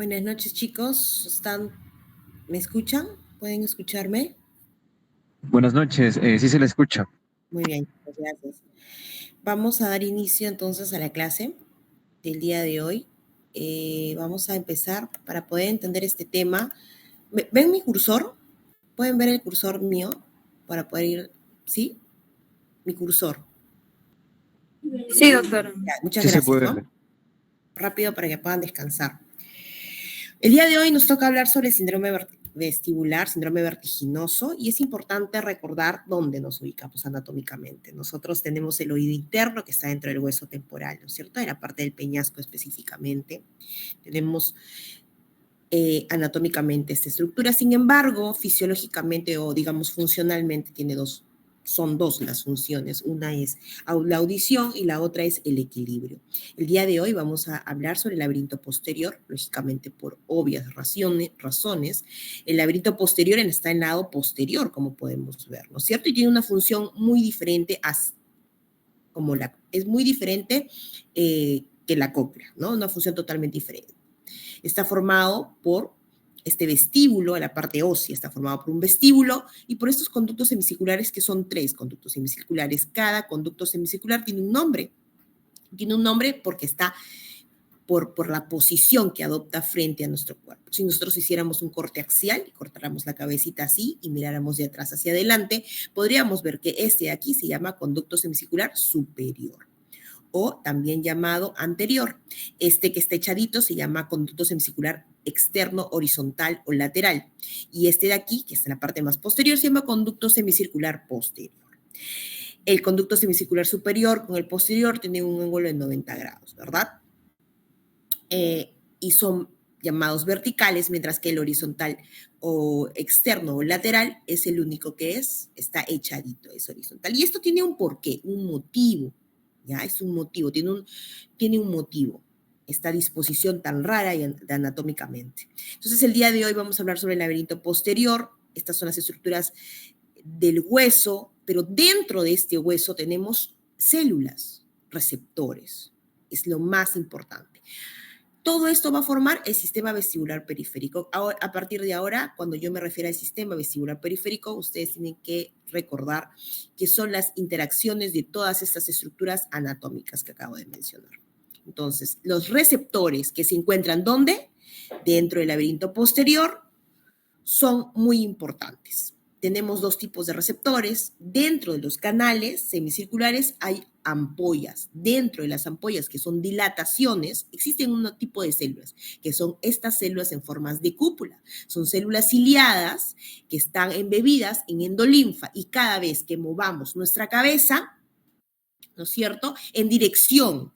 Buenas noches, chicos. ¿Me escuchan? ¿Pueden escucharme? Buenas noches, sí se le escucha. Muy bien, chicos, gracias. Vamos a dar inicio entonces a la clase del día de hoy. Vamos a empezar para poder entender este tema. ¿Ven mi cursor? ¿Pueden ver el cursor mío para poder ir? ¿Sí? Mi cursor. Sí, doctora. Ya, muchas Sí se gracias, puede ¿no? ver. Rápido para que puedan descansar. El día de hoy nos toca hablar sobre el síndrome vestibular, síndrome vertiginoso, y es importante recordar dónde nos ubicamos anatómicamente. Nosotros tenemos el oído interno que está dentro del hueso temporal, ¿no es cierto? En la parte del peñasco específicamente. Tenemos anatómicamente esta estructura, sin embargo, fisiológicamente o digamos funcionalmente son dos las funciones. Una es la audición y la otra es el equilibrio. El día de hoy vamos a hablar sobre el laberinto posterior, lógicamente por obvias razones. El laberinto posterior está en el lado posterior, como podemos ver, ¿no es cierto? Y tiene una función muy diferente es muy diferente que la cóclea, ¿no? Una función totalmente diferente. Está formado por este vestíbulo, la parte ósea está formado por un vestíbulo y por estos conductos semicirculares que son 3 conductos semicirculares. Cada conducto semicircular tiene un nombre. Tiene un nombre porque está por la posición que adopta frente a nuestro cuerpo. Si nosotros hiciéramos un corte axial y cortáramos la cabecita así y miráramos de atrás hacia adelante, podríamos ver que este de aquí se llama conducto semicircular superior o también llamado anterior. Este que está echadito se llama conducto semicircular externo, horizontal o lateral. Y este de aquí, que está en la parte más posterior, se llama conducto semicircular posterior. El conducto semicircular superior con el posterior tiene un ángulo de 90 grados, ¿verdad? Y son llamados verticales, mientras que el horizontal o externo o lateral es el único que está echadito, es horizontal. Y esto tiene un porqué, un motivo. ¿Ya? Es un motivo, tiene un motivo, esta disposición tan rara y anatómicamente. Entonces, el día de hoy vamos a hablar sobre el laberinto posterior. Estas son las estructuras del hueso, pero dentro de este hueso tenemos células, receptores. Es lo más importante. Todo esto va a formar el sistema vestibular periférico. Ahora, a partir de ahora, cuando yo me refiero al sistema vestibular periférico, ustedes tienen que recordar que son las interacciones de todas estas estructuras anatómicas que acabo de mencionar. Entonces, los receptores que se encuentran ¿dónde? Dentro del laberinto posterior son muy importantes. Tenemos dos tipos de receptores. Dentro de los canales semicirculares hay ampollas. Dentro de las ampollas, que son dilataciones, existen un tipo de células, que son estas células en formas de cúpula. Son células ciliadas que están embebidas en endolinfa y cada vez que movamos nuestra cabeza, ¿no es cierto?, en dirección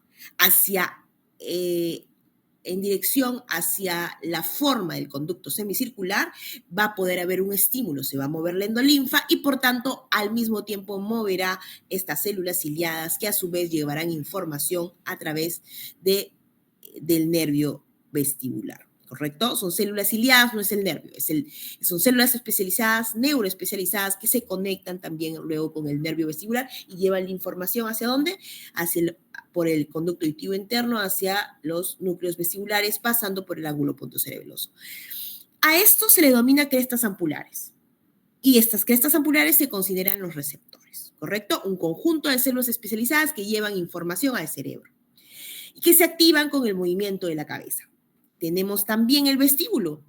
hacia la forma del conducto semicircular, va a poder haber un estímulo, se va a mover la endolinfa y por tanto al mismo tiempo moverá estas células ciliadas que a su vez llevarán información a través del nervio vestibular. ¿Correcto? Son células ciliadas, no es el nervio, son células especializadas, neuroespecializadas, que se conectan también luego con el nervio vestibular y llevan la información ¿hacia dónde? Por el conducto auditivo interno hacia los núcleos vestibulares, pasando por el ángulo puntocerebeloso. A esto se le denomina crestas ampulares. Y estas crestas ampulares se consideran los receptores, ¿correcto? Un conjunto de células especializadas que llevan información al cerebro y que se activan con el movimiento de la cabeza. Tenemos también el vestíbulo,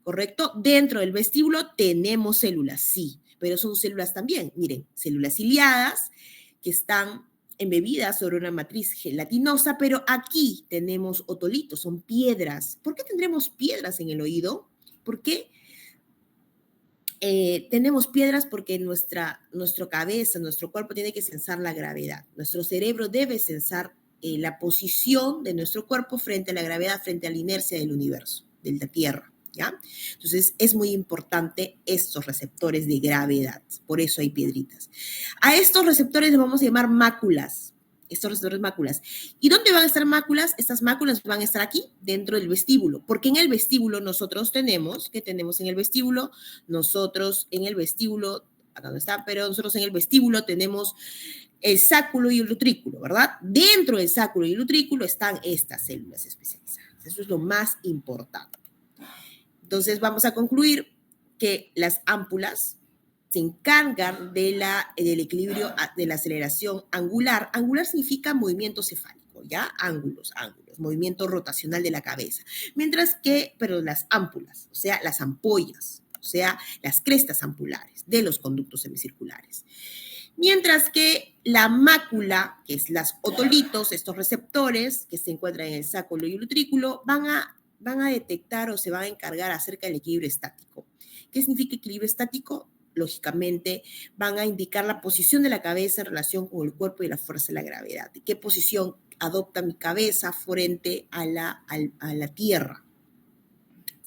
¿correcto? Dentro del vestíbulo tenemos células, sí, pero son células también, miren, células ciliadas que están embebidas sobre una matriz gelatinosa, pero aquí tenemos otolitos, son piedras. ¿Por qué tendremos piedras en el oído? ¿Por qué? Tenemos piedras porque nuestra cabeza, nuestro cuerpo tiene que sensar la gravedad. Nuestro cerebro debe sensar la posición de nuestro cuerpo frente a la gravedad, frente a la inercia del universo, de la Tierra, ¿ya? Entonces, es muy importante estos receptores de gravedad, por eso hay piedritas. A estos receptores les vamos a llamar máculas, estos receptores máculas. ¿Y dónde van a estar máculas? Estas máculas van a estar aquí, dentro del vestíbulo, porque en el vestíbulo nosotros tenemos, ¿qué tenemos en el vestíbulo? Nosotros en el vestíbulo, acá no está, pero nosotros en el vestíbulo tenemos el sáculo y el utrículo, ¿verdad? Dentro del sáculo y el utrículo están estas células especializadas. Eso es lo más importante. Entonces vamos a concluir que las ámpulas se encargan del equilibrio de la aceleración angular. Angular significa movimiento cefálico, ¿ya? Ángulos, movimiento rotacional de la cabeza. Mientras que, pero las ámpulas, o sea, las ampollas, o sea, las crestas ampulares de los conductos semicirculares. Mientras que la mácula, que es los otolitos, estos receptores que se encuentran en el sacro y el utrículo, van a detectar o se van a encargar acerca del equilibrio estático. ¿Qué significa equilibrio estático? Lógicamente, van a indicar la posición de la cabeza en relación con el cuerpo y la fuerza de la gravedad. ¿Qué posición adopta mi cabeza frente a la tierra?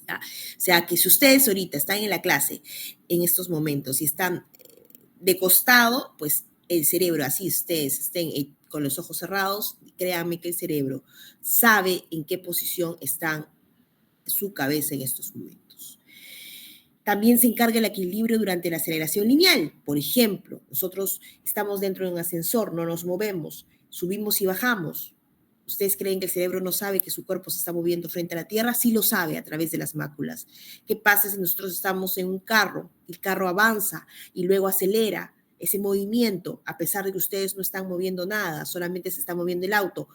¿Ya? O sea, que si ustedes ahorita están en la clase, en estos momentos, y están de costado, pues el cerebro, así ustedes estén con los ojos cerrados, créanme que el cerebro sabe en qué posición está su cabeza en estos momentos. También se encarga el equilibrio durante la aceleración lineal. Por ejemplo, nosotros estamos dentro de un ascensor, no nos movemos, subimos y bajamos. ¿Ustedes creen que el cerebro no sabe que su cuerpo se está moviendo frente a la Tierra? Sí lo sabe a través de las máculas. ¿Qué pasa si nosotros estamos en un carro? El carro avanza y luego acelera ese movimiento, a pesar de que ustedes no están moviendo nada, solamente se está moviendo el auto.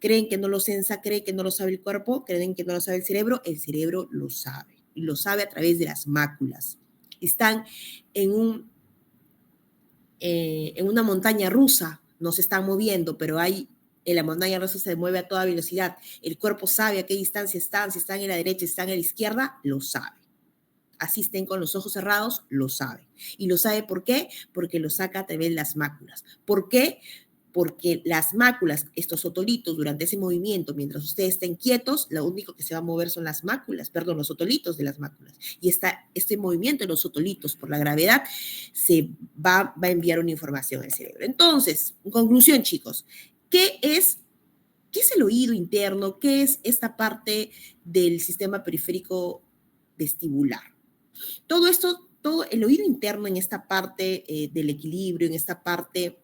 ¿Creen que no lo sensa? ¿Creen que no lo sabe el cuerpo? ¿Creen que no lo sabe el cerebro? El cerebro lo sabe, y lo sabe a través de las máculas. Están en una montaña rusa, no se están moviendo, pero en la montaña rusa se mueve a toda velocidad. El cuerpo sabe a qué distancia están, si están en la derecha, si están en la izquierda, lo sabe. Así estén con los ojos cerrados, lo sabe. ¿Y lo sabe por qué? Porque lo saca a través de las máculas. ¿Por qué? Porque las máculas, estos otolitos, durante ese movimiento, mientras ustedes estén quietos, lo único que se va a mover son las máculas, perdón, los otolitos de las máculas. Y este movimiento de los otolitos por la gravedad se va a enviar una información al cerebro. Entonces, en conclusión, chicos, ¿qué es el oído interno? ¿Qué es esta parte del sistema periférico vestibular? Todo esto, todo el oído interno en esta parte del equilibrio, en esta parte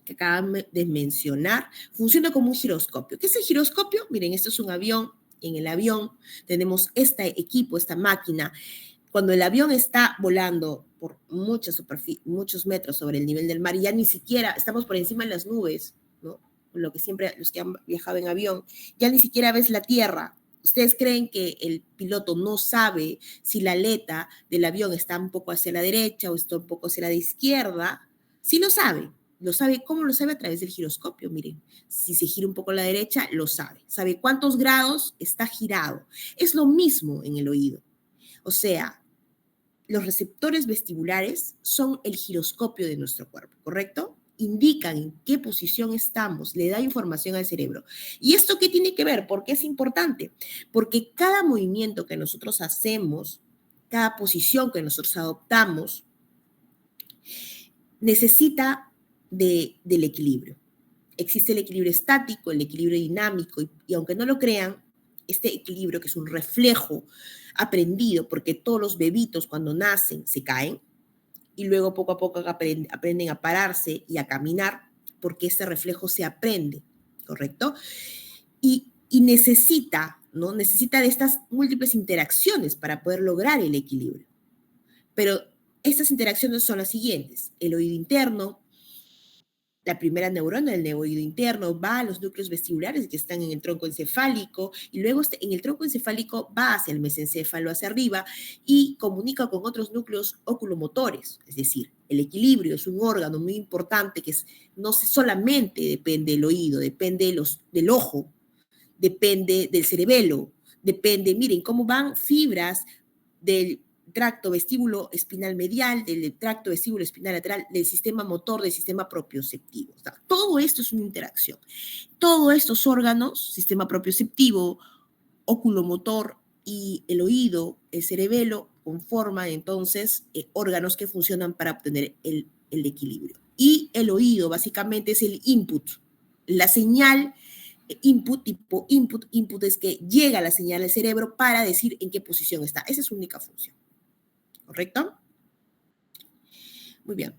que acaban de mencionar, funciona como un giroscopio. ¿Qué es el giroscopio? Miren, esto es un avión. En el avión tenemos este equipo, esta máquina. Cuando el avión está volando por muchos metros sobre el nivel del mar y ya ni siquiera estamos por encima de las nubes, ¿no? Lo que siempre los que han viajado en avión, ya ni siquiera ves la tierra. ¿Ustedes creen que el piloto no sabe si la aleta del avión está un poco hacia la derecha o está un poco hacia la izquierda? Sí lo sabe. Lo sabe, ¿cómo lo sabe? A través del giroscopio, miren. Si se gira un poco a la derecha, lo sabe. Sabe cuántos grados está girado. Es lo mismo en el oído. O sea, los receptores vestibulares son el giroscopio de nuestro cuerpo, ¿correcto? Indican en qué posición estamos, le da información al cerebro. ¿Y esto qué tiene que ver? ¿Por qué es importante? Porque cada movimiento que nosotros hacemos, cada posición que nosotros adoptamos, necesita del equilibrio. Existe el equilibrio estático, el equilibrio dinámico, y aunque no lo crean, este equilibrio, que es un reflejo aprendido, porque todos los bebitos cuando nacen se caen, y luego poco a poco aprenden a pararse y a caminar, porque este reflejo se aprende, ¿correcto? Y necesita, ¿no? Necesita de estas múltiples interacciones para poder lograr el equilibrio. Pero estas interacciones son las siguientes: el oído interno, la primera neurona del oído interno va a los núcleos vestibulares que están en el tronco encefálico, y luego en el tronco encefálico va hacia el mesencéfalo, hacia arriba, y comunica con otros núcleos oculomotores. Es decir, el equilibrio es un órgano muy importante que no solamente depende del oído, depende del ojo, depende del cerebelo, depende, miren, cómo van fibras del tracto vestíbulo espinal medial, del tracto vestíbulo espinal lateral, del sistema motor, del sistema propioceptivo. O sea, todo esto es una interacción. Todos estos órganos, sistema propioceptivo, oculomotor y el oído, el cerebelo, conforman entonces órganos que funcionan para obtener el equilibrio. Y el oído básicamente es el input, la señal. Input es que llega la señal al cerebro para decir en qué posición está. Esa es su única función. ¿Correcto? Muy bien.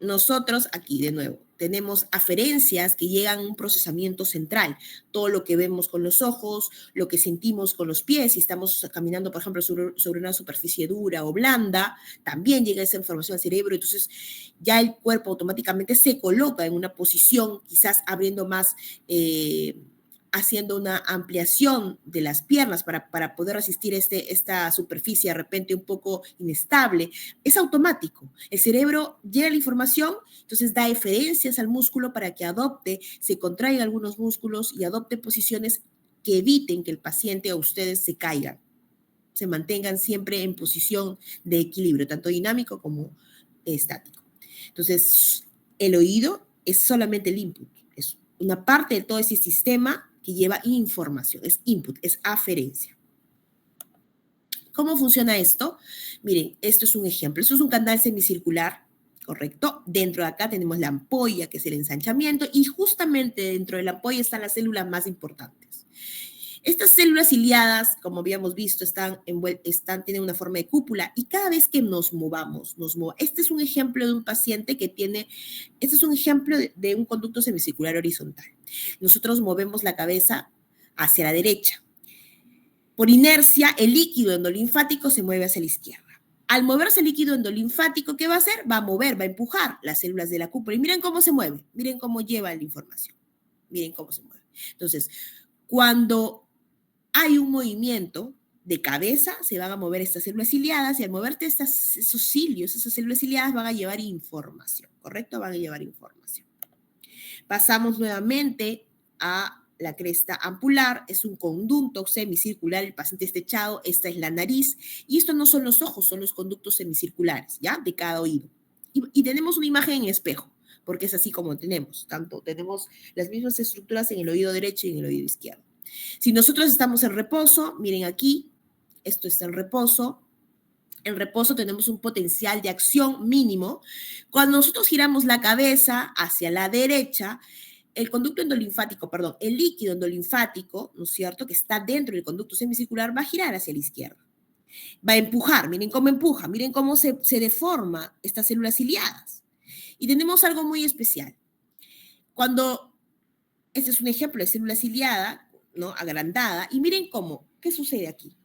nosotros aquí de nuevo tenemos aferencias que llegan a un procesamiento central. Todo lo que vemos con los ojos, lo que sentimos con los pies, si estamos caminando, por ejemplo, sobre una superficie dura o blanda, también llega esa información al cerebro. Entonces, ya el cuerpo automáticamente se coloca en una posición, quizás abriendo más, haciendo una ampliación de las piernas para poder resistir esta superficie de repente un poco inestable. Es automático. El cerebro llega la información, entonces da eferencias al músculo para que adopte, se contraigan algunos músculos y adopte posiciones que eviten que el paciente o ustedes se caigan, se mantengan siempre en posición de equilibrio, tanto dinámico como estático. Entonces, el oído es solamente el input, es una parte de todo ese sistema que lleva información, es input, es aferencia. ¿Cómo funciona esto? Miren, esto es un ejemplo. Esto es un canal semicircular, ¿correcto? Dentro de acá tenemos la ampolla, que es el ensanchamiento, y justamente dentro de la ampolla están las células más importantes. Estas células ciliadas, como habíamos visto, tienen una forma de cúpula y cada vez que nos movamos. Este es un ejemplo de un paciente que tiene, este es un ejemplo de un conducto semicircular horizontal. Nosotros movemos la cabeza hacia la derecha. Por inercia, el líquido endolinfático se mueve hacia la izquierda. Al moverse el líquido endolinfático, ¿qué va a hacer? Va a mover, va a empujar las células de la cúpula. Y miren cómo se mueve, miren cómo lleva la información. Miren cómo se mueve. Entonces, cuando hay un movimiento de cabeza, se van a mover estas células ciliadas y al moverte esos cilios, esas células ciliadas van a llevar información, ¿correcto? Van a llevar información. Pasamos nuevamente a la cresta ampular, es un conducto semicircular, el paciente está echado, esta es la nariz, y esto no son los ojos, son los conductos semicirculares, ¿ya? De cada oído. Y tenemos una imagen en espejo, porque es así como tenemos las mismas estructuras en el oído derecho y en el oído izquierdo. Si nosotros estamos en reposo, miren aquí, esto está en reposo. En reposo tenemos un potencial de acción mínimo. Cuando nosotros giramos la cabeza hacia la derecha, el conducto endolinfático, perdón, el líquido endolinfático, ¿no es cierto?, que está dentro del conducto semicircular, va a girar hacia la izquierda. Va a empujar, miren cómo empuja, miren cómo se deforma estas células ciliadas. Y tenemos algo muy especial. Este es un ejemplo de célula ciliada, ¿no?, agrandada, y miren ¿qué sucede aquí?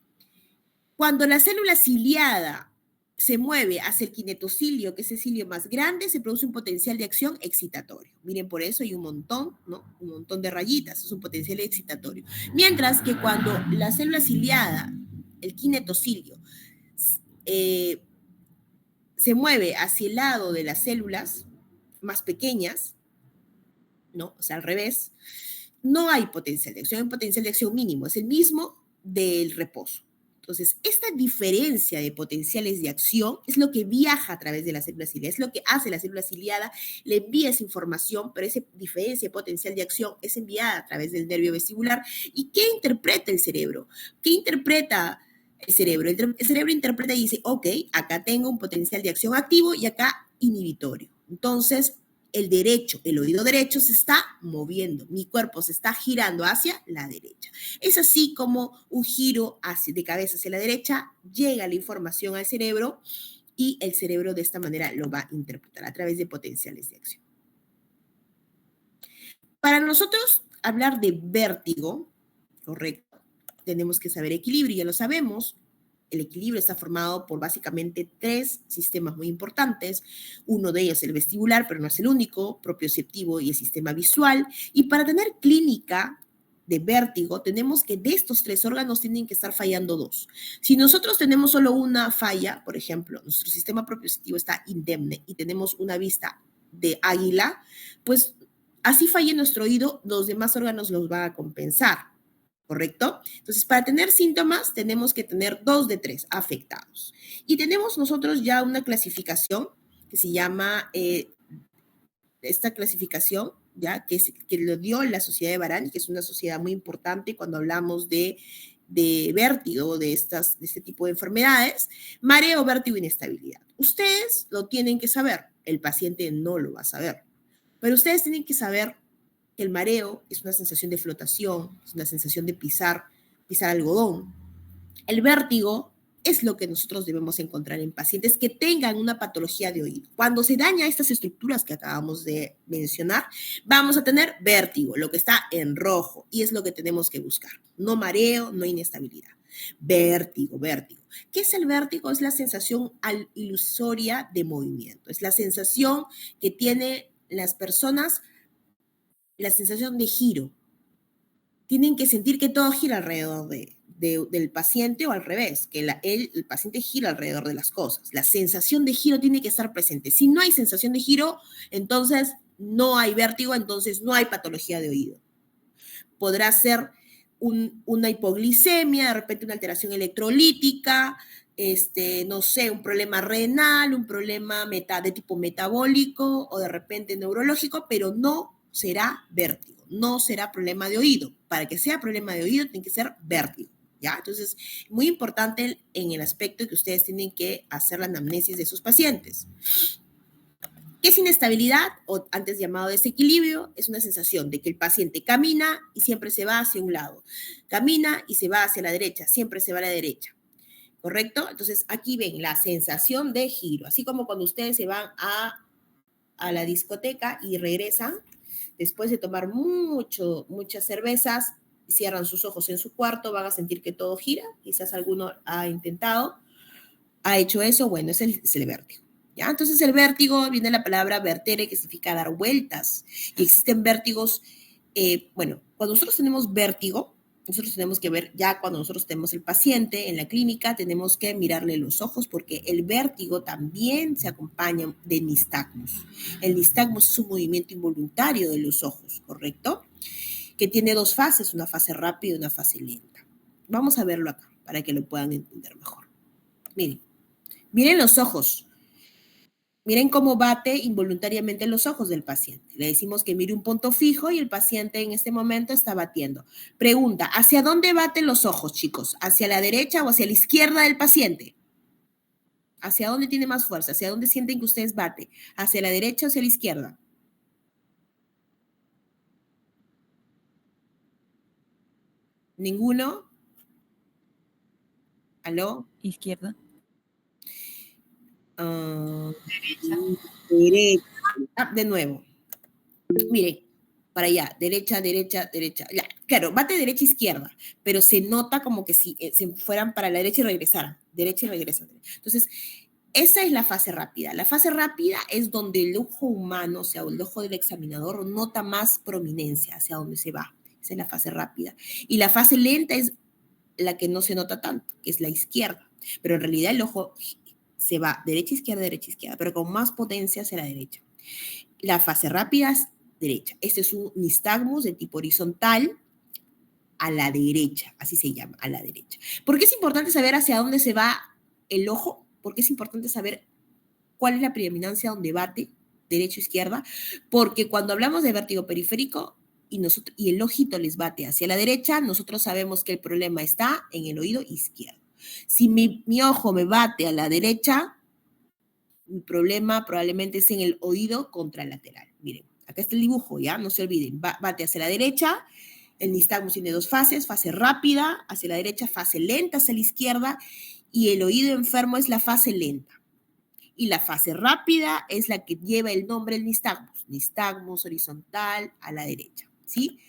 Cuando la célula ciliada se mueve hacia el kinetocilio, que es el cilio más grande, se produce un potencial de acción excitatorio. Miren, por eso hay un montón, ¿no? Un montón de rayitas, es un potencial excitatorio. Mientras que cuando la célula ciliada, el kinetocilio, se mueve hacia el lado de las células más pequeñas, ¿no? O sea, al revés, no hay potencial de acción, hay un potencial de acción mínimo, es el mismo del reposo. Entonces, esta diferencia de potenciales de acción es lo que viaja a través de la célula ciliada, es lo que hace la célula ciliada, le envía esa información, pero esa diferencia de potencial de acción es enviada a través del nervio vestibular. ¿Y qué interpreta el cerebro? ¿Qué interpreta el cerebro? El cerebro interpreta y dice, ok, acá tengo un potencial de acción activo y acá inhibitorio. Entonces, el oído derecho se está moviendo, mi cuerpo se está girando hacia la derecha. Es así como un giro de cabeza hacia la derecha, llega la información al cerebro y el cerebro de esta manera lo va a interpretar a través de potenciales de acción. Para nosotros hablar de vértigo, correcto, tenemos que saber equilibrio, ya lo sabemos. El equilibrio está formado por básicamente 3 sistemas muy importantes. Uno de ellos es el vestibular, pero no es el único, propioceptivo y el sistema visual. Y para tener clínica de vértigo, tenemos que de estos 3 órganos tienen que estar fallando 2. Si nosotros tenemos solo una falla, por ejemplo, nuestro sistema propioceptivo está indemne y tenemos una vista de águila, pues así falle nuestro oído, los demás órganos los van a compensar. ¿Correcto? Entonces, para tener síntomas, tenemos que tener 2 de 3 afectados. Y tenemos nosotros ya una clasificación que se llama, esta clasificación, ya, que lo dio la Sociedad de Varani, que es una sociedad muy importante cuando hablamos de vértigo, de este tipo de enfermedades, mareo, vértigo, inestabilidad. Ustedes lo tienen que saber, el paciente no lo va a saber, pero ustedes tienen que saber que el mareo es una sensación de flotación, es una sensación de pisar algodón. El vértigo es lo que nosotros debemos encontrar en pacientes que tengan una patología de oído. Cuando se daña estas estructuras que acabamos de mencionar, vamos a tener vértigo, lo que está en rojo, y es lo que tenemos que buscar. No mareo, no inestabilidad. Vértigo, vértigo. ¿Qué es el vértigo? Es la sensación ilusoria de movimiento. Es la sensación que tienen las personas, la sensación de giro. Tienen que sentir que todo gira alrededor del paciente o al revés, que el paciente gira alrededor de las cosas. La sensación de giro tiene que estar presente. Si no hay sensación de giro, entonces no hay vértigo, entonces no hay patología de oído. Podrá ser una hipoglicemia, de repente una alteración electrolítica, no sé, un problema renal, un problema de tipo metabólico o de repente neurológico, pero no será vértigo, no será problema de oído. Para que sea problema de oído tiene que ser vértigo, ¿ya? Entonces, muy importante en el aspecto que ustedes tienen que hacer la anamnesis de sus pacientes. ¿Qué es inestabilidad o antes llamado desequilibrio? Es una sensación de que el paciente camina y siempre se va hacia un lado. Camina y se va hacia la derecha, siempre se va a la derecha. ¿Correcto? Entonces, aquí ven la sensación de giro. Así como cuando ustedes se van a la discoteca y regresan, después de tomar muchas cervezas, cierran sus ojos en su cuarto, van a sentir que todo gira. Quizás alguno ha hecho eso. Bueno, es el vértigo. ¿Ya? Entonces el vértigo viene de la palabra vertere, que significa dar vueltas. Y existen vértigos, cuando nosotros tenemos vértigo, nosotros tenemos que ver, ya cuando nosotros tenemos el paciente en la clínica, tenemos que mirarle los ojos porque el vértigo también se acompaña de nistagmus. El nistagmus es un movimiento involuntario de los ojos, ¿correcto? Que tiene dos fases, una fase rápida y una fase lenta. Vamos a verlo acá para que lo puedan entender mejor. Miren los ojos. Miren cómo bate involuntariamente los ojos del paciente. Le decimos que mire un punto fijo y el paciente en este momento está batiendo. Pregunta, ¿hacia dónde baten los ojos, chicos? ¿Hacia la derecha o hacia la izquierda del paciente? ¿Hacia dónde tiene más fuerza? ¿Hacia dónde sienten que ustedes baten? ¿Hacia la derecha o hacia la izquierda? ¿Ninguno? ¿Aló? Izquierda. Derecha. De nuevo. Mire, para allá, derecha, derecha, derecha. Ya, claro, bate derecha, izquierda, pero se nota como que si se fueran para la derecha y regresaran. Derecha y regresan. Entonces, esa es la fase rápida. La fase rápida es donde el ojo humano, o sea, el ojo del examinador, nota más prominencia hacia dónde se va. Esa es la fase rápida. Y la fase lenta es la que no se nota tanto, que es la izquierda. Pero en realidad el ojo se va derecha, izquierda, pero con más potencia hacia la derecha. La fase rápida es derecha. Este es un nistagmus de tipo horizontal a la derecha, así se llama, a la derecha. ¿Por qué es importante saber hacia dónde se va el ojo? ¿Por qué es importante saber cuál es la predominancia donde bate, derecha o izquierda? Porque cuando hablamos de vértigo periférico y el ojito les bate hacia la derecha, nosotros sabemos que el problema está en el oído izquierdo. Si mi ojo me bate a la derecha, mi problema probablemente es en el oído contralateral. Miren, acá está el dibujo, ¿ya? No se olviden. Bate hacia la derecha, el nistagmus tiene dos fases, fase rápida hacia la derecha, fase lenta hacia la izquierda, y el oído enfermo es la fase lenta. Y la fase rápida es la que lleva el nombre del nistagmus horizontal a la derecha, ¿sí?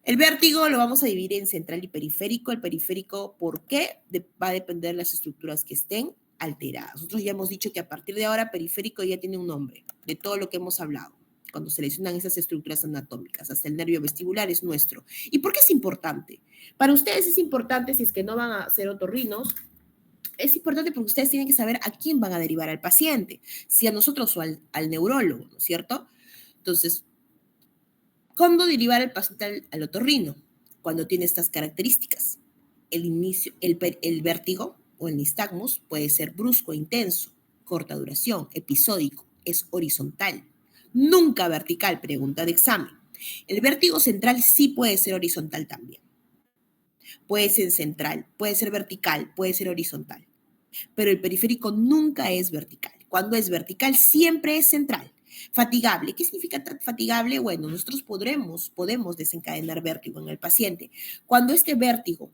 El vértigo lo vamos a dividir en central y periférico. El periférico, ¿por qué? Va a depender de las estructuras que estén alteradas. Nosotros ya hemos dicho que a partir de ahora periférico ya tiene un nombre, de todo lo que hemos hablado, cuando se lesionan esas estructuras anatómicas, hasta el nervio vestibular es nuestro. ¿Y por qué es importante? Para ustedes es importante, si es que no van a ser otorrinos, es importante porque ustedes tienen que saber a quién van a derivar al paciente, si a nosotros o al neurólogo, ¿no es cierto? Entonces, ¿cuándo derivar al paciente al otorrino? Cuando tiene estas características. El vértigo o el nistagmus puede ser brusco, intenso, corta duración, episódico, es horizontal. Nunca vertical, pregunta de examen. El vértigo central sí puede ser horizontal también. Puede ser central, puede ser vertical, puede ser horizontal. Pero el periférico nunca es vertical. Cuando es vertical, siempre es central. Fatigable. ¿Qué significa fatigable? Bueno, nosotros podemos desencadenar vértigo en el paciente. Cuando este vértigo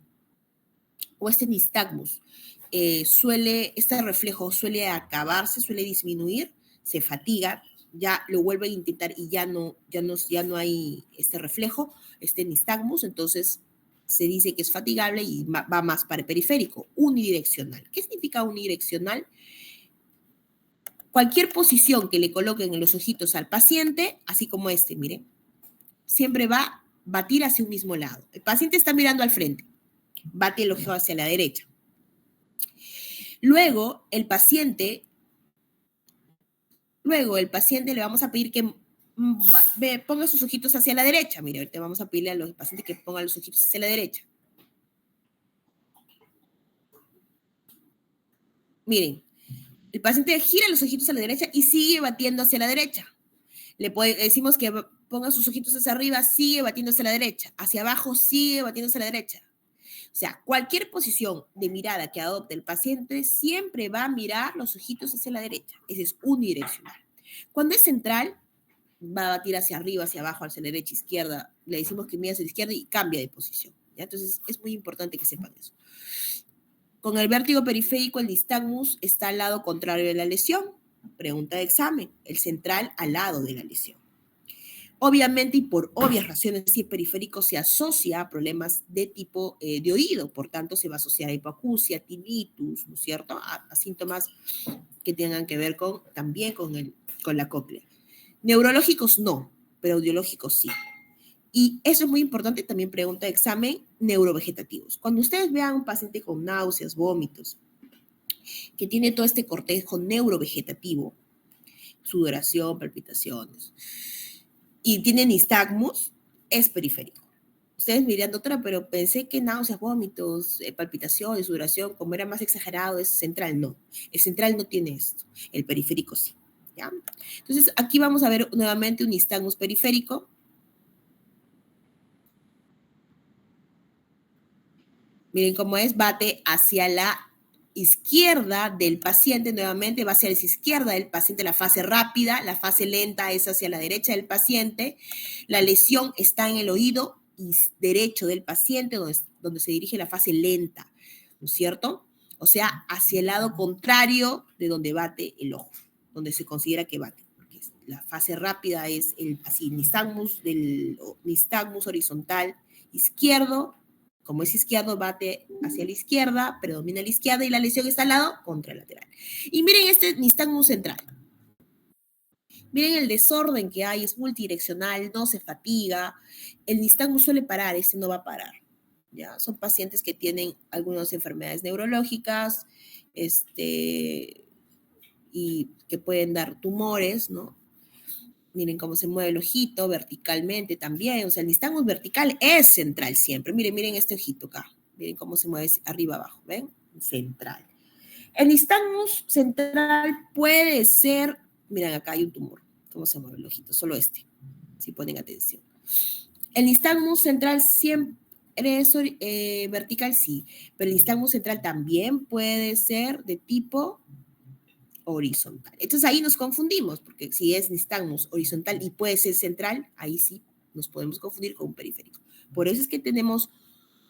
o este nistagmus, este reflejo suele acabarse, suele disminuir, se fatiga, ya lo vuelven a intentar y ya no hay este reflejo, este nistagmus, entonces se dice que es fatigable y va más para el periférico, unidireccional. ¿Qué significa unidireccional? Cualquier posición que le coloquen en los ojitos al paciente, así como este, miren, siempre va a batir hacia un mismo lado. El paciente está mirando al frente, bate el ojo hacia la derecha. Luego, el paciente le vamos a pedir que ponga sus ojitos hacia la derecha. Mire, ahorita vamos a pedirle a los pacientes que pongan los ojitos hacia la derecha. Miren, el paciente gira los ojitos a la derecha y sigue batiendo hacia la derecha. Le decimos que ponga sus ojitos hacia arriba, sigue batiendo hacia la derecha. Hacia abajo, sigue batiendo hacia la derecha. O sea, cualquier posición de mirada que adopte el paciente siempre va a mirar los ojitos hacia la derecha. Ese es unidireccional. Cuando es central, va a batir hacia arriba, hacia abajo, hacia la derecha, izquierda. Le decimos que mira hacia la izquierda y cambia de posición. ¿Ya? Entonces, es muy importante que sepan eso. Con el vértigo periférico, el nistagmus está al lado contrario de la lesión. Pregunta de examen. El central al lado de la lesión. Obviamente, y por obvias razones, si el periférico se asocia a problemas de tipo de oído, por tanto, se va a asociar a hipoacusia, tinnitus, ¿no es cierto? A síntomas que tengan que ver también con la cóclea. Neurológicos no, pero audiológicos sí. Y eso es muy importante, también pregunta de examen, neurovegetativos. Cuando ustedes vean a un paciente con náuseas, vómitos, que tiene todo este cortejo neurovegetativo, sudoración, palpitaciones, y tiene nistagmus, es periférico. Ustedes miran, doctora, pero pensé que náuseas, vómitos, palpitaciones, sudoración, como era más exagerado, es central. No, el central no tiene esto, el periférico sí. ¿Ya? Entonces, aquí vamos a ver nuevamente un nistagmus periférico. Miren cómo es, bate hacia la izquierda del paciente, nuevamente va hacia la izquierda del paciente, la fase rápida, la fase lenta es hacia la derecha del paciente, la lesión está en el oído derecho del paciente, donde se dirige la fase lenta, ¿no es cierto? O sea, hacia el lado contrario de donde bate el ojo, donde se considera que bate. Porque la fase rápida es el nistagmus horizontal izquierdo. Como es izquierdo, bate hacia la izquierda, predomina la izquierda y la lesión está al lado contralateral. Y miren este nistagmus central. Miren el desorden que hay, es multidireccional, no se fatiga. El nistagmus suele parar, este no va a parar. ¿Ya? Son pacientes que tienen algunas enfermedades neurológicas y que pueden dar tumores, ¿no? Miren cómo se mueve el ojito verticalmente también. O sea, el nistagmus vertical es central siempre. Miren este ojito acá. Miren cómo se mueve arriba abajo. ¿Ven? Central. El nistagmus central puede ser... Miren, acá hay un tumor. ¿Cómo se mueve el ojito? Solo este. Si ponen atención. El nistagmus central siempre es vertical, sí. Pero el nistagmus central también puede ser de tipo horizontal. Entonces ahí nos confundimos, porque si es nistagmus horizontal y puede ser central, ahí sí nos podemos confundir con un periférico. Por eso es que tenemos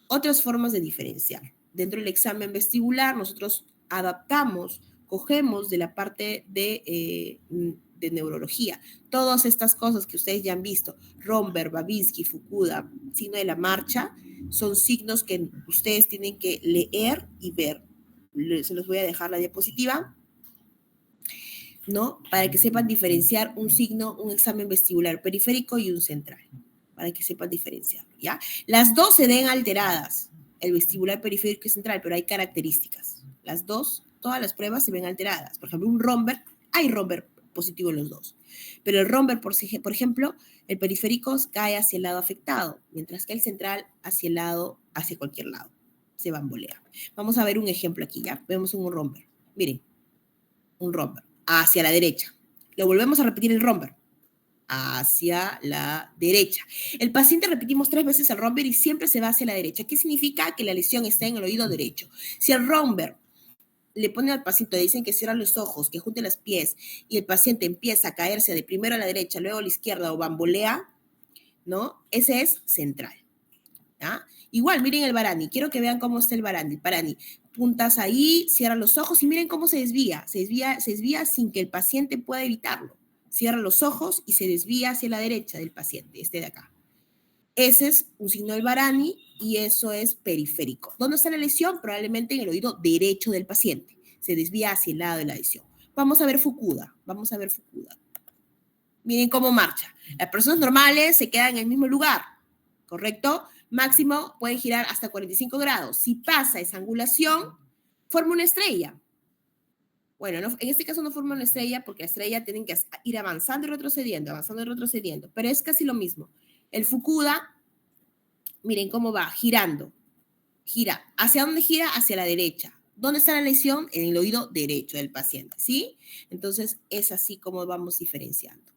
otras formas de diferenciar. Dentro del examen vestibular, nosotros adaptamos, cogemos de la parte de neurología. Todas estas cosas que ustedes ya han visto, Romberg, Babinski, Fukuda, signo de la marcha, son signos que ustedes tienen que leer y ver. Se los voy a dejar la diapositiva, ¿no? Para que sepan diferenciar un signo, un examen vestibular periférico y un central, para que sepan diferenciar, ¿ya? Las dos se ven alteradas, el vestibular periférico y central, pero hay características. Las dos, todas las pruebas se ven alteradas. Por ejemplo, un Romberg, hay Romberg positivo en los dos, pero el Romberg, por ejemplo, el periférico cae hacia el lado afectado, mientras que el central hacia cualquier lado, se bambolea. Vamos a ver un ejemplo aquí, ¿ya? Vemos un Romberg. Miren, un Romberg hacia la derecha. Lo volvemos a repetir el Romberg hacia la derecha. El paciente repetimos 3 veces el Romberg y siempre se va hacia la derecha. ¿Qué significa? Que la lesión está en el oído derecho. Si el Romberg le pone al paciente, dicen que cierra los ojos, que junte los pies y el paciente empieza a caerse de primero a la derecha, luego a la izquierda o bambolea, ¿no? Ese es central. ¿ya? Igual, miren el Barani. Quiero que vean cómo está el Barani. Puntas ahí, cierra los ojos y miren cómo se desvía. Se desvía sin que el paciente pueda evitarlo. Cierra los ojos y se desvía hacia la derecha del paciente, este de acá. Ese es un signo del Barani y eso es periférico. ¿Dónde está la lesión? Probablemente en el oído derecho del paciente. Se desvía hacia el lado de la lesión. Vamos a ver Fukuda. Miren cómo marcha. Las personas normales se quedan en el mismo lugar, ¿correcto? Máximo pueden girar hasta 45 grados. Si pasa esa angulación, forma una estrella. Bueno, no, en este caso no forma una estrella porque la estrella tienen que ir avanzando y retrocediendo, pero es casi lo mismo. El Fukuda, miren cómo va, girando. Gira. ¿Hacia dónde gira? Hacia la derecha. ¿Dónde está la lesión? En el oído derecho del paciente, ¿sí? Entonces, es así como vamos diferenciando.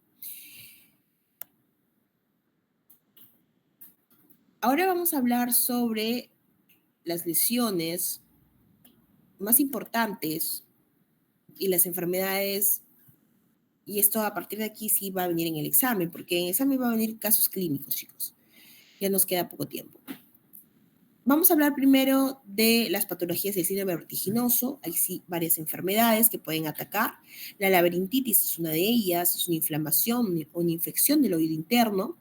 Ahora vamos a hablar sobre las lesiones más importantes y las enfermedades, y esto a partir de aquí sí va a venir en el examen, porque en el examen va a venir casos clínicos, chicos. Ya nos queda poco tiempo. Vamos a hablar primero de las patologías del síndrome vertiginoso. Hay sí varias enfermedades que pueden atacar. La laberintitis es una de ellas, es una inflamación o una infección del oído interno,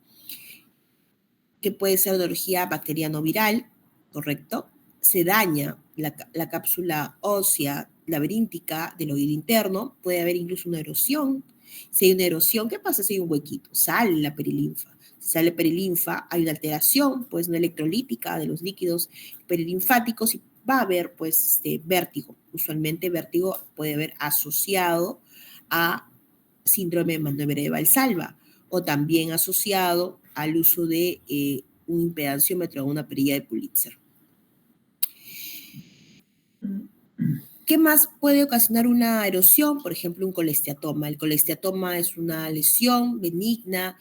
que puede ser de origina bacteriano viral, ¿correcto? Se daña la cápsula ósea laberíntica del oído interno, puede haber incluso una erosión. Si hay una erosión, ¿qué pasa si hay un huequito? Sale la perilinfa. Si sale perilinfa, hay una alteración, pues, no electrolítica de los líquidos perilinfáticos y va a haber, pues, vértigo. Usualmente vértigo puede haber asociado a síndrome de Mann-Weber de Valsalva o también asociado al uso de un impedanciómetro o una perilla de Pulitzer. ¿Qué más puede ocasionar una erosión? Por ejemplo, un colesteatoma. El colesteatoma es una lesión benigna,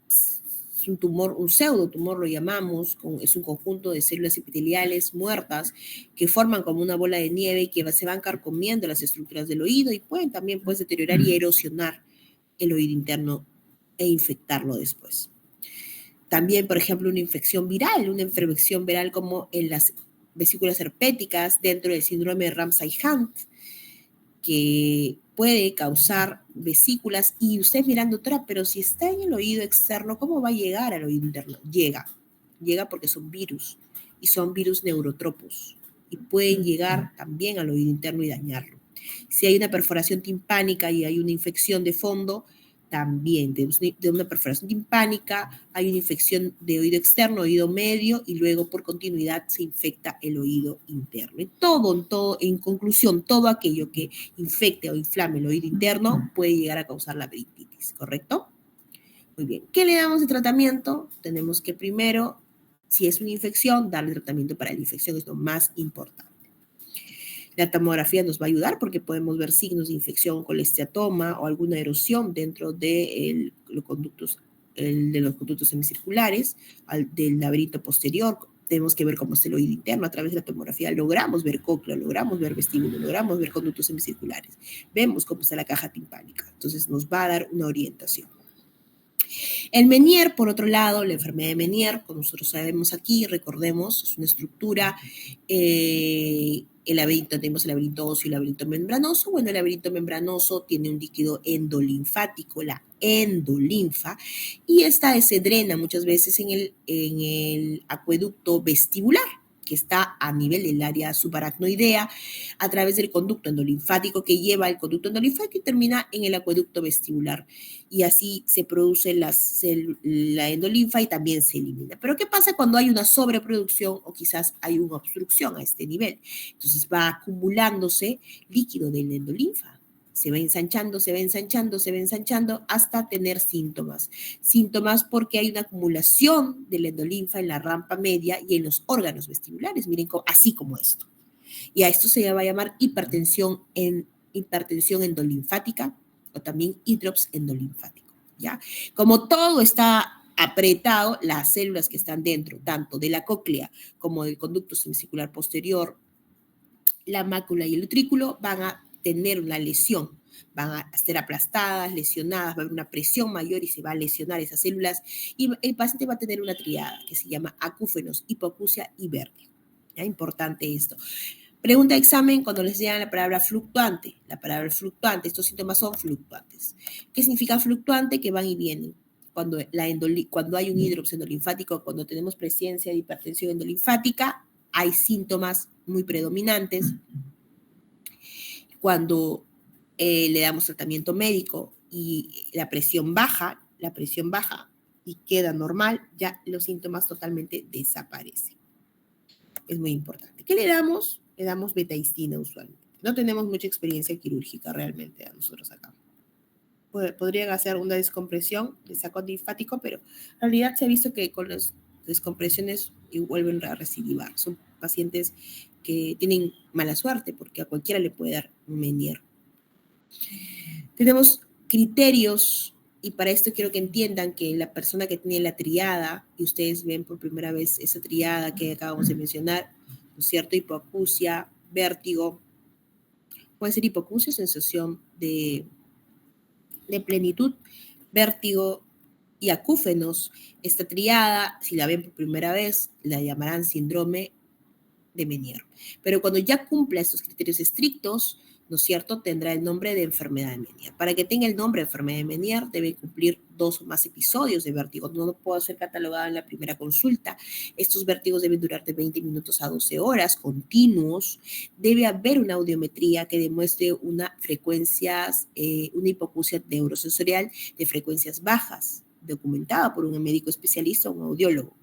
es un tumor, un pseudotumor lo llamamos, es un conjunto de células epiteliales muertas que forman como una bola de nieve y que se van carcomiendo las estructuras del oído y pueden también deteriorar y erosionar el oído interno e infectarlo después. También, por ejemplo, una infección viral como en las vesículas herpéticas dentro del síndrome de Ramsay-Hunt, que puede causar vesículas. Y usted mirando atrás, pero si está en el oído externo, ¿cómo va a llegar al oído interno? Llega porque son virus, y son virus neurotropos, y pueden llegar también al oído interno y dañarlo. Si hay una perforación timpánica y hay una infección de fondo, también de una perforación timpánica hay una infección de oído externo, oído medio, y luego por continuidad se infecta el oído interno. En conclusión, todo aquello que infecte o inflame el oído interno puede llegar a causar la laberintitis, ¿correcto? Muy bien. ¿Qué le damos de tratamiento? Tenemos que primero, si es una infección, darle tratamiento para la infección, es lo más importante. La tomografía nos va a ayudar porque podemos ver signos de infección con colesteatoma o alguna erosión dentro de los conductos semicirculares, del laberinto posterior. Tenemos que ver cómo está el oído interno. A través de la tomografía logramos ver cóclea, logramos ver vestíbulo, logramos ver conductos semicirculares. Vemos cómo está la caja timpánica. Entonces nos va a dar una orientación. El Menier, por otro lado, la enfermedad de Menier, como nosotros sabemos aquí, recordemos, es una estructura, tenemos el laberinto óseo y el laberinto membranoso. Bueno, el laberinto membranoso tiene un líquido endolinfático, la endolinfa, y esta se drena muchas veces en el acueducto vestibular, que está a nivel del área subaracnoidea, a través del conducto endolinfático que lleva el conducto endolinfático y termina en el acueducto vestibular. Y así se produce la endolinfa y también se elimina. Pero ¿qué pasa cuando hay una sobreproducción o quizás hay una obstrucción a este nivel? Entonces va acumulándose líquido de la endolinfa. Se va ensanchando, se va ensanchando, se va ensanchando hasta tener síntomas. Síntomas porque hay una acumulación de la endolinfa en la rampa media y en los órganos vestibulares. Miren, así como esto. Y a esto se va a llamar hipertensión endolinfática o también hidrops endolinfático, ¿ya? Como todo está apretado, las células que están dentro, tanto de la cóclea como del conducto semicircular posterior, la mácula y el utrículo van a tener una lesión. van a ser aplastadas, lesionadas, va a haber una presión mayor y se va a lesionar esas células y el paciente va a tener una triada que se llama acúfenos, hipoacusia y vértigo. ¿Ya? Importante esto. Pregunta de examen cuando les llegan la palabra fluctuante. La palabra fluctuante, estos síntomas son fluctuantes. ¿Qué significa fluctuante? Que van y vienen. Cuando hay un hidrops endolinfático, cuando tenemos presencia de hipertensión endolinfática, hay síntomas muy predominantes. Cuando le damos tratamiento médico y la presión baja y queda normal, ya los síntomas totalmente desaparecen. Es muy importante. ¿Qué le damos? Le damos betahistina usualmente. No tenemos mucha experiencia quirúrgica realmente a nosotros acá. Podrían hacer una descompresión de saco linfático, pero en realidad se ha visto que con las descompresiones vuelven a recidivar. Son pacientes que tienen mala suerte porque a cualquiera le puede dar un Menier. Tenemos criterios y para esto quiero que entiendan que la persona que tiene la triada, y ustedes ven por primera vez esa triada que acabamos de mencionar, ¿no es cierto? Hipoacusia, vértigo, puede ser hipoacusia, sensación de plenitud, vértigo y acúfenos. Esta triada, si la ven por primera vez, la llamarán síndrome de Menier. Pero cuando ya cumpla estos criterios estrictos, ¿no es cierto?, tendrá el nombre de enfermedad de Menier. Para que tenga el nombre de enfermedad de Menier, debe cumplir 2 o más episodios de vértigo. No puede ser catalogado en la primera consulta. Estos vértigos deben durar de 20 minutos a 12 horas, continuos. Debe haber una audiometría que demuestre una hipoacusia neurosensorial de frecuencias bajas, documentada por un médico especialista o un audiólogo,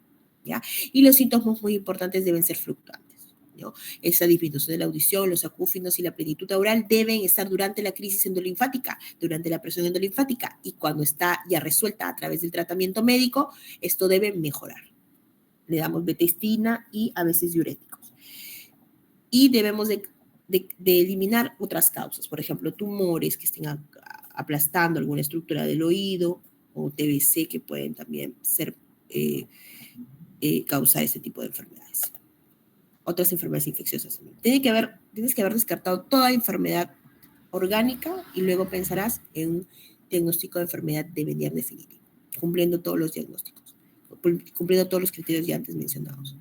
¿ya? Y los síntomas muy importantes deben ser fluctuantes, ¿no? Esa disminución de la audición, los acúfenos y la plenitud oral deben estar durante la crisis endolinfática, durante la presión endolinfática, y cuando está ya resuelta a través del tratamiento médico, esto debe mejorar. Le damos betahistina y a veces diuréticos. Y debemos de eliminar otras causas, por ejemplo, tumores que estén aplastando alguna estructura del oído o TBC que pueden también ser causar este tipo de enfermedades. Otras enfermedades infecciosas también. Tienes que haber descartado toda enfermedad orgánica y luego pensarás en un diagnóstico de enfermedad de Menier definitivo, cumpliendo todos los diagnósticos, cumpliendo todos los criterios ya antes mencionados.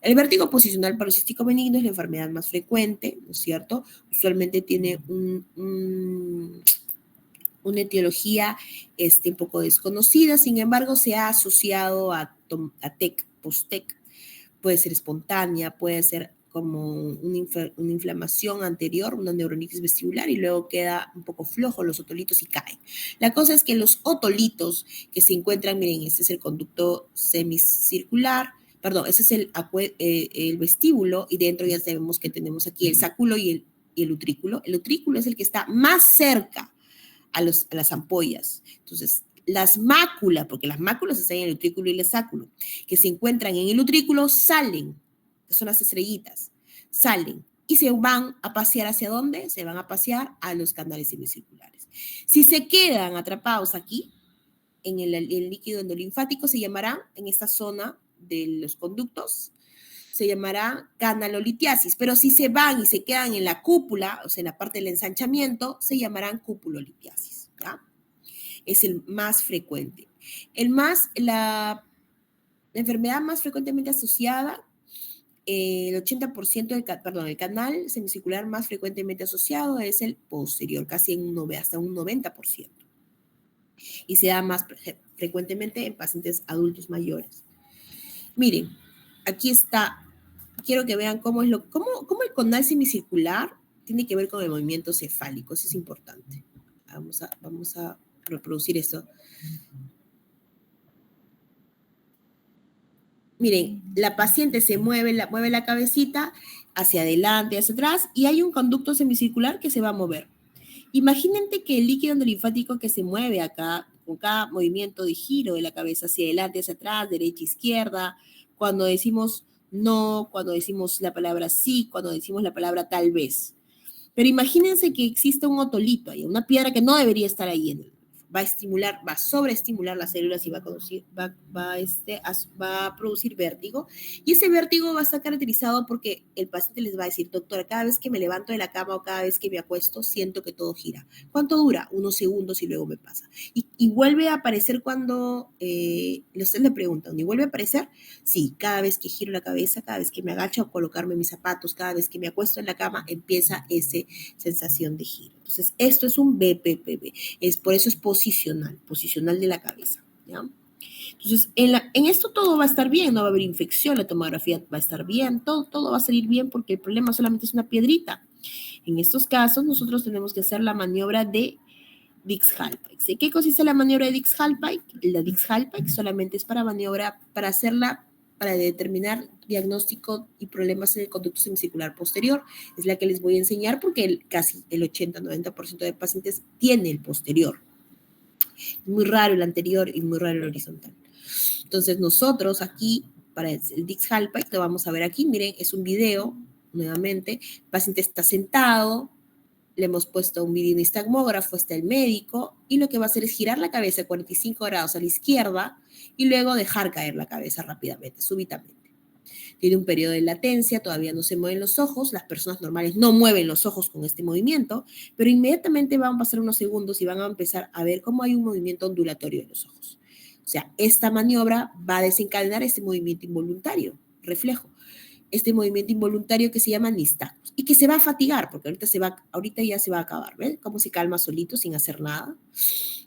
El vértigo posicional paroxístico benigno es la enfermedad más frecuente, ¿no es cierto? Usualmente tiene una etiología un poco desconocida, sin embargo se ha asociado a TEC, post-TEC. Puede ser espontánea, puede ser como una inflamación anterior, una neuronitis vestibular, y luego queda un poco flojo los otolitos y caen. La cosa es que los otolitos que se encuentran, miren, este es el conducto semicircular, perdón, ese es el vestíbulo, y dentro ya sabemos que tenemos aquí el sáculo y el utrículo. El utrículo es el que está más cerca a las ampollas. Entonces, las máculas, porque las máculas están en el utrículo y el sáculo, que se encuentran en el utrículo, salen, que son las estrellitas, salen y se van a pasear ¿hacia dónde? Se van a pasear a los canales semicirculares. Si se quedan atrapados aquí, en el líquido endolinfático, se llamará, en esta zona de los conductos, se llamará canalolitiasis, pero si se van y se quedan en la cúpula, o sea, en la parte del ensanchamiento, se llamarán cupulolitiasis, ¿ya? Es el más frecuente. La enfermedad más frecuentemente asociada, el 80% el canal semicircular más frecuentemente asociado es el posterior, casi hasta un 90%. Y se da más frecuentemente en pacientes adultos mayores. Miren, aquí está. Quiero que vean cómo el canal semicircular tiene que ver con el movimiento cefálico. Eso es importante. Vamos a reproducir esto. Miren, la paciente mueve la cabecita hacia adelante, hacia atrás, y hay un conducto semicircular que se va a mover. Imagínate que el líquido endolinfático que se mueve acá, con cada movimiento de giro de la cabeza hacia adelante, hacia atrás, derecha, izquierda, cuando decimos no, cuando decimos la palabra sí, cuando decimos la palabra tal vez. Pero imagínense que existe un otolito ahí, una piedra que no debería estar ahí va a sobreestimular las células y va a producir vértigo. Y ese vértigo va a estar caracterizado porque el paciente les va a decir, doctora, cada vez que me levanto de la cama o cada vez que me acuesto, siento que todo gira. ¿Cuánto dura? Unos segundos y luego me pasa. Y vuelve a aparecer cuando, ustedes le preguntan, ¿y vuelve a aparecer? Sí, cada vez que giro la cabeza, cada vez que me agacho a colocarme mis zapatos, cada vez que me acuesto en la cama, empieza esa sensación de giro. Entonces, esto es un BPPB. Por eso es posicional de la cabeza, ¿ya? Entonces, en esto todo va a estar bien, no va a haber infección, la tomografía va a estar bien, todo va a salir bien porque el problema solamente es una piedrita. En estos casos, nosotros tenemos que hacer la maniobra de Dix-Hallpike. ¿Sí? ¿Qué consiste la maniobra de Dix-Hallpike? La Dix-Hallpike solamente es para determinar diagnóstico y problemas en el conducto semicircular posterior. Es la que les voy a enseñar porque casi el 80-90% de pacientes tiene el posterior. Es muy raro el anterior y muy raro el horizontal. Entonces nosotros aquí, para el Dix-Hallpike, lo vamos a ver aquí. Miren, es un video, nuevamente. El paciente está sentado, le hemos puesto un video nistagmógrafo, está el médico, y lo que va a hacer es girar la cabeza 45 grados a la izquierda y luego dejar caer la cabeza rápidamente, súbitamente. Tiene un periodo de latencia, todavía no se mueven los ojos, las personas normales no mueven los ojos con este movimiento, pero inmediatamente van a pasar unos segundos y van a empezar a ver cómo hay un movimiento ondulatorio de los ojos. O sea, esta maniobra va a desencadenar este movimiento involuntario, reflejo. Este movimiento involuntario que se llama nistagmus y que se va a fatigar porque ahorita ya se va a acabar, ¿ven? Cómo se calma solito sin hacer nada.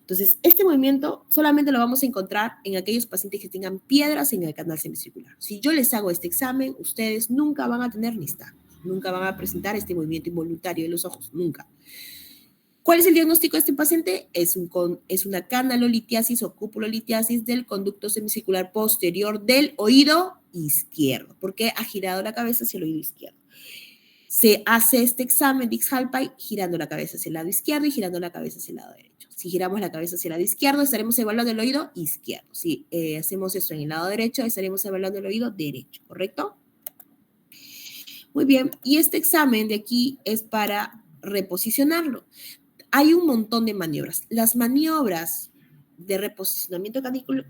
Entonces, este movimiento solamente lo vamos a encontrar en aquellos pacientes que tengan piedras en el canal semicircular. Si yo les hago este examen, ustedes nunca van a tener nistagmus, nunca van a presentar este movimiento involuntario de los ojos, nunca. ¿Cuál es el diagnóstico de este paciente? Es una canalolitiasis o cupulolitiasis del conducto semicircular posterior del oído izquierdo, porque ha girado la cabeza hacia el oído izquierdo. Se hace este examen de Dix-Hallpike girando la cabeza hacia el lado izquierdo y girando la cabeza hacia el lado derecho. Si giramos la cabeza hacia el lado izquierdo, estaremos evaluando el oído izquierdo. Si hacemos esto en el lado derecho, estaremos evaluando el oído derecho, ¿correcto? Muy bien, y este examen de aquí es para reposicionarlo. Hay un montón de maniobras. Las maniobras de reposicionamiento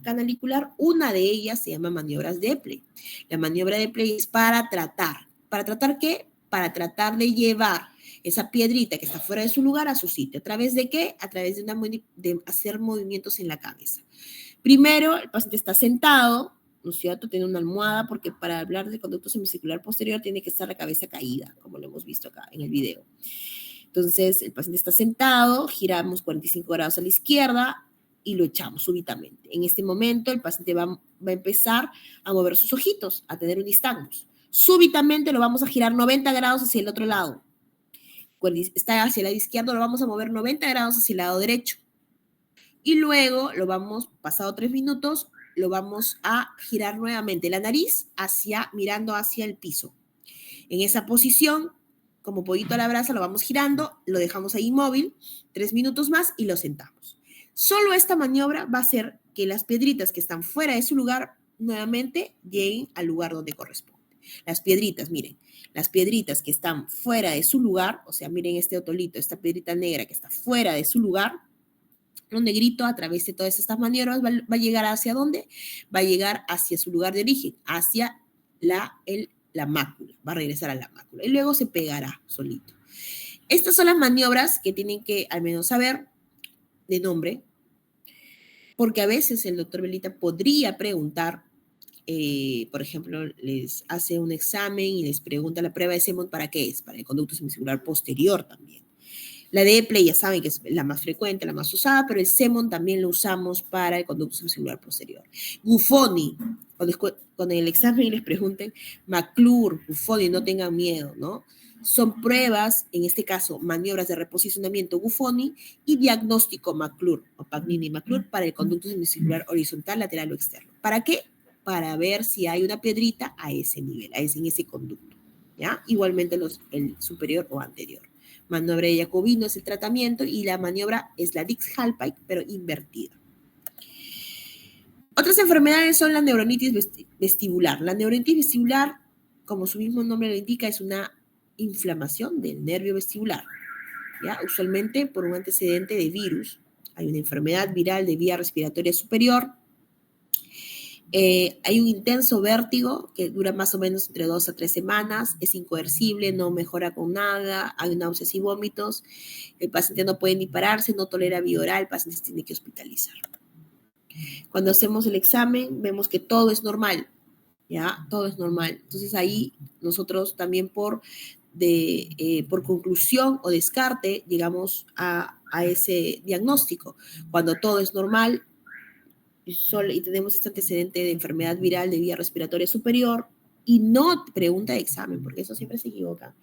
canalicular, una de ellas se llama maniobras de Epley. La maniobra de Epley es para tratar. ¿Para tratar qué? Para tratar de llevar esa piedrita que está fuera de su lugar a su sitio. ¿A través de qué? A través de hacer movimientos en la cabeza. Primero, el paciente está sentado, ¿no es cierto? Tiene una almohada porque para hablar de conducto semicircular posterior tiene que estar la cabeza caída, como lo hemos visto acá en el video. Entonces, el paciente está sentado, giramos 45 grados a la izquierda y lo echamos súbitamente. En este momento, el paciente va a empezar a mover sus ojitos, a tener un nistagmus. Súbitamente lo vamos a girar 90 grados hacia el otro lado. Cuando está hacia el lado izquierdo, lo vamos a mover 90 grados hacia el lado derecho. Y luego, pasado 3 minutos, lo vamos a girar nuevamente la nariz mirando hacia el piso. En esa posición, como pollito a la brasa, lo vamos girando, lo dejamos ahí inmóvil, 3 minutos más y lo sentamos. Solo esta maniobra va a hacer que las piedritas que están fuera de su lugar nuevamente lleguen al lugar donde corresponde. Las piedritas, miren, las piedritas que están fuera de su lugar, o sea, miren este otolito, esta piedrita negra que está fuera de su lugar, lo negrito a través de todas estas maniobras va a llegar hacia ¿dónde? Va a llegar hacia su lugar de origen, hacia la mácula, va a regresar a la mácula y luego se pegará solito. Estas son las maniobras que tienen que al menos saber de nombre, porque a veces el doctor Velita podría preguntar, por ejemplo, les hace un examen y les pregunta la prueba de Semon, ¿para qué es? Para el conducto semicircular posterior también. La de Epley ya saben que es la más frecuente, la más usada, pero el Semon también lo usamos para el conducto semicircular posterior. Guffoni, cuando en el examen les pregunten, McClure, Guffoni, no tengan miedo, ¿no? Son pruebas, en este caso, maniobras de reposicionamiento Guffoni y diagnóstico McClure o Pagnini-McClure para el conducto semicircular horizontal, lateral o externo. ¿Para qué? Para ver si hay una piedrita a ese nivel, en ese conducto, ¿ya? Igualmente el superior o anterior. Maniobra de Jacobino es el tratamiento y la maniobra es la Dix-Hallpike, pero invertida. Otras enfermedades son la neuronitis vestibular. La neuronitis vestibular, como su mismo nombre lo indica, es una inflamación del nervio vestibular, ¿ya? Usualmente por un antecedente de virus Hay una enfermedad viral de vía respiratoria superior. Hay un intenso vértigo que dura más o menos entre 2 a 3 semanas, es incoercible, no mejora con nada, hay náuseas y vómitos, el paciente no puede ni pararse, no tolera vía oral, el paciente se tiene que hospitalizar. Cuando hacemos el examen, vemos que todo es normal, ¿ya? Todo es normal. Entonces ahí nosotros también por conclusión o descarte llegamos a ese diagnóstico. Cuando todo es normal y tenemos este antecedente de enfermedad viral de vía respiratoria superior y no pregunta de examen, porque eso siempre se equivoca.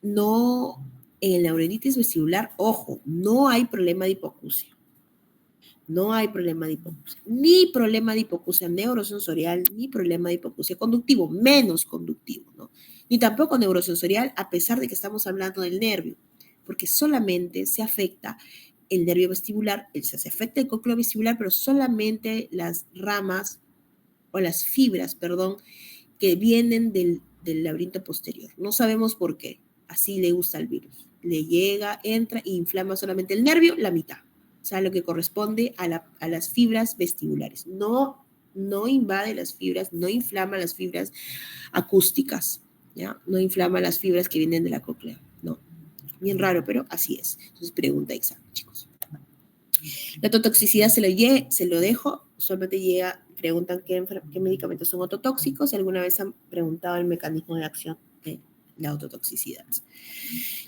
No, en la neuritis vestibular, ojo, no hay problema de hipoacusia. No hay problema de hipoacusia, ni problema de hipoacusia neurosensorial, ni problema de hipoacusia conductivo, menos conductivo, ¿no? Ni tampoco neurosensorial, a pesar de que estamos hablando del nervio, porque solamente se afecta el nervio vestibular, se afecta el cócleo vestibular, pero solamente las ramas o las fibras, perdón, que vienen del laberinto posterior. No sabemos por qué, así le gusta al virus. Le llega, entra e inflama solamente el nervio, la mitad. O sea, lo que corresponde a las fibras vestibulares. No invade las fibras, no inflama las fibras acústicas, ¿ya? No inflama las fibras que vienen de la cóclea, no. Bien raro, pero así es. Entonces, pregunta examen, chicos. La ototoxicidad se lo dejo, solamente preguntan qué medicamentos son ototóxicos, y alguna vez han preguntado el mecanismo de acción de la ototoxicidad.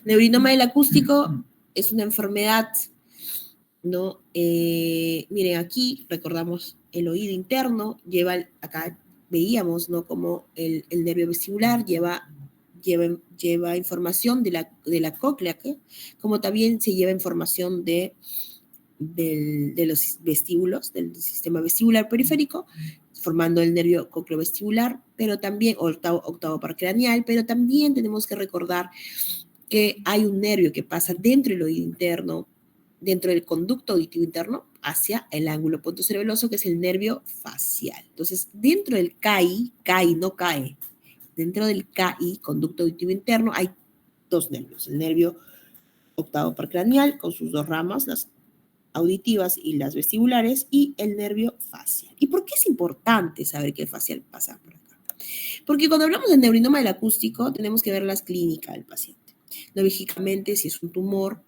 Neurinoma del acústico es una enfermedad, ¿no? Miren, aquí recordamos el oído interno, acá veíamos, ¿no? Como el nervio vestibular lleva información de la cóclea, ¿qué? Como también se lleva información de los vestíbulos, del sistema vestibular periférico, formando el nervio cocleovestibular, pero también, octavo par craneal, pero también tenemos que recordar que hay un nervio que pasa dentro del oído interno, dentro del conducto auditivo interno, hacia el ángulo pontocerebeloso, que es el nervio facial. Entonces, dentro del CAI, no CAE, dentro del CAI, conducto auditivo interno, hay dos nervios, el nervio octavo par craneal, con sus dos ramas, las auditivas y las vestibulares, y el nervio facial. ¿Y por qué es importante saber que el facial pasa por acá? Porque cuando hablamos del neurinoma del acústico, tenemos que ver las clínicas del paciente. Lógicamente, si es un tumor,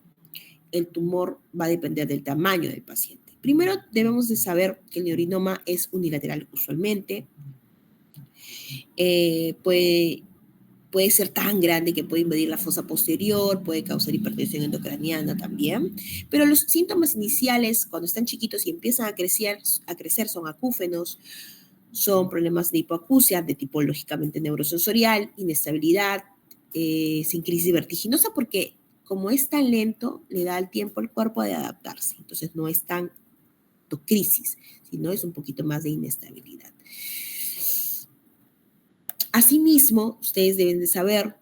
el tumor va a depender del tamaño del paciente. Primero, debemos de saber que el neurinoma es unilateral usualmente. Puede ser tan grande que puede invadir la fosa posterior, puede causar hipertensión endocraniana también, pero los síntomas iniciales cuando están chiquitos y empiezan a crecer son acúfenos, son problemas de hipoacusia de tipo lógicamente neurosensorial, inestabilidad, sin crisis vertiginosa, porque como es tan lento, le da el tiempo al cuerpo de adaptarse, entonces no es tanto crisis, sino es un poquito más de inestabilidad. Asimismo, ustedes deben de saber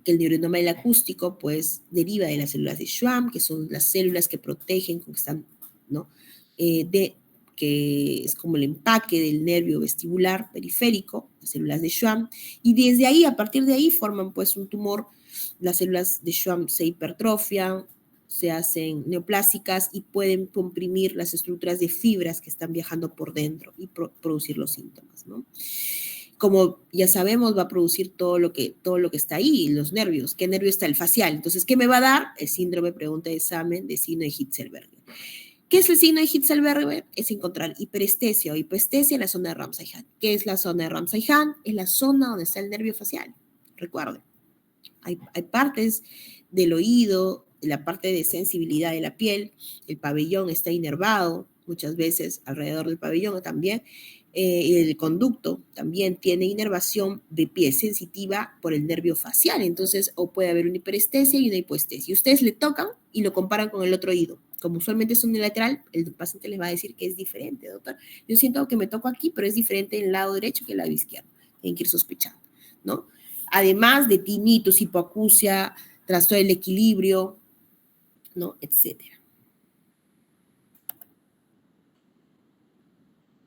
que el neurinoma del acústico, pues, deriva de las células de Schwann, que son las células que protegen, que están, ¿no? Que es como el empaque del nervio vestibular periférico, las células de Schwann, y desde ahí, a partir de ahí, forman, pues, un tumor. Las células de Schwann se hipertrofian, se hacen neoplásicas y pueden comprimir las estructuras de fibras que están viajando por dentro y producir los síntomas, ¿no? Como ya sabemos, va a producir todo lo que está ahí, los nervios. ¿Qué nervio está? El facial. Entonces, ¿qué me va a dar? El síndrome, pregunta de examen, de signo de Hitzelberger. ¿Qué es el signo de Hitzelberger? Es encontrar hiperestesia o hipoestesia en la zona de Ramsay-Hahn. ¿Qué es la zona de Ramsay-Hahn? Es la zona donde está el nervio facial. Recuerden, hay partes del oído, la parte de sensibilidad de la piel, el pabellón está inervado, muchas veces alrededor del pabellón también. El conducto también tiene inervación de piel sensitiva por el nervio facial, entonces o puede haber una hiperestesia y una hipoestesia. Ustedes le tocan y lo comparan con el otro oído. Como usualmente es unilateral, el paciente les va a decir que es diferente, doctor. Yo siento que me toco aquí, pero es diferente en el lado derecho que el lado izquierdo. Tienen que ir sospechando, ¿no? Además de tinnitus, hipoacusia, trastorno del equilibrio, ¿no? Etcétera.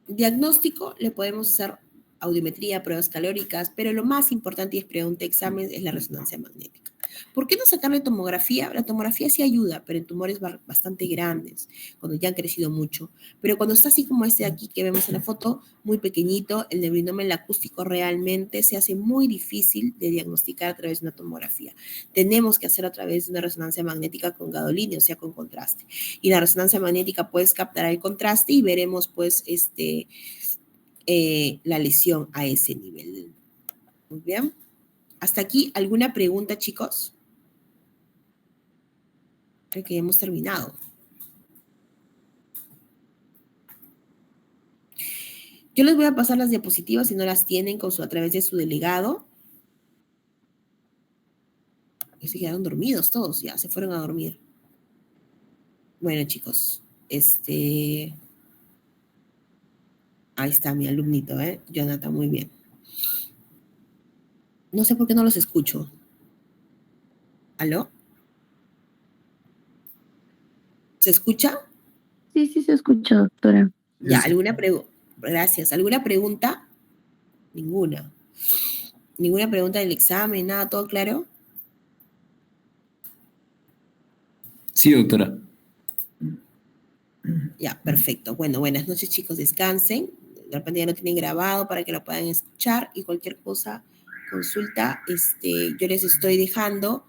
Diagnóstico, le podemos hacer audiometría, pruebas calóricas, pero lo más importante y es pregunta examen es la resonancia magnética. ¿Por qué no sacarle tomografía? La tomografía sí ayuda, pero en tumores bastante grandes, cuando ya han crecido mucho. Pero cuando está así como este de aquí que vemos en la foto, muy pequeñito, el nebrinoma acústico realmente se hace muy difícil de diagnosticar a través de una tomografía. Tenemos que hacer a través de una resonancia magnética con gadolínio, o sea, con contraste. Y la resonancia magnética puedes captar el contraste y veremos pues la lesión a ese nivel. Muy bien. ¿Hasta aquí alguna pregunta, chicos? Creo que ya hemos terminado. Yo les voy a pasar las diapositivas si no las tienen a través de su delegado. Se quedaron dormidos todos, ya se fueron a dormir. Bueno, chicos, ahí está mi alumnito, Jonathan, muy bien. No sé por qué no los escucho. ¿Aló? ¿Se escucha? Sí, sí se escucha, doctora. Ya, ¿alguna pregunta? Gracias. ¿Alguna pregunta? Ninguna. ¿Ninguna pregunta del examen? ¿Nada? ¿Todo claro? Sí, doctora. Ya, perfecto. Bueno, buenas noches, chicos. Descansen. De repente ya lo tienen grabado para que lo puedan escuchar y cualquier cosa, consulta. Yo les estoy dejando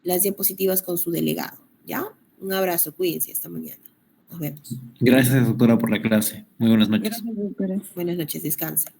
las diapositivas con su delegado. ¿Ya? Un abrazo. Cuídense. Hasta mañana. Nos vemos. Gracias, doctora, por la clase. Muy buenas noches. Gracias, doctora. Buenas noches. Descansen.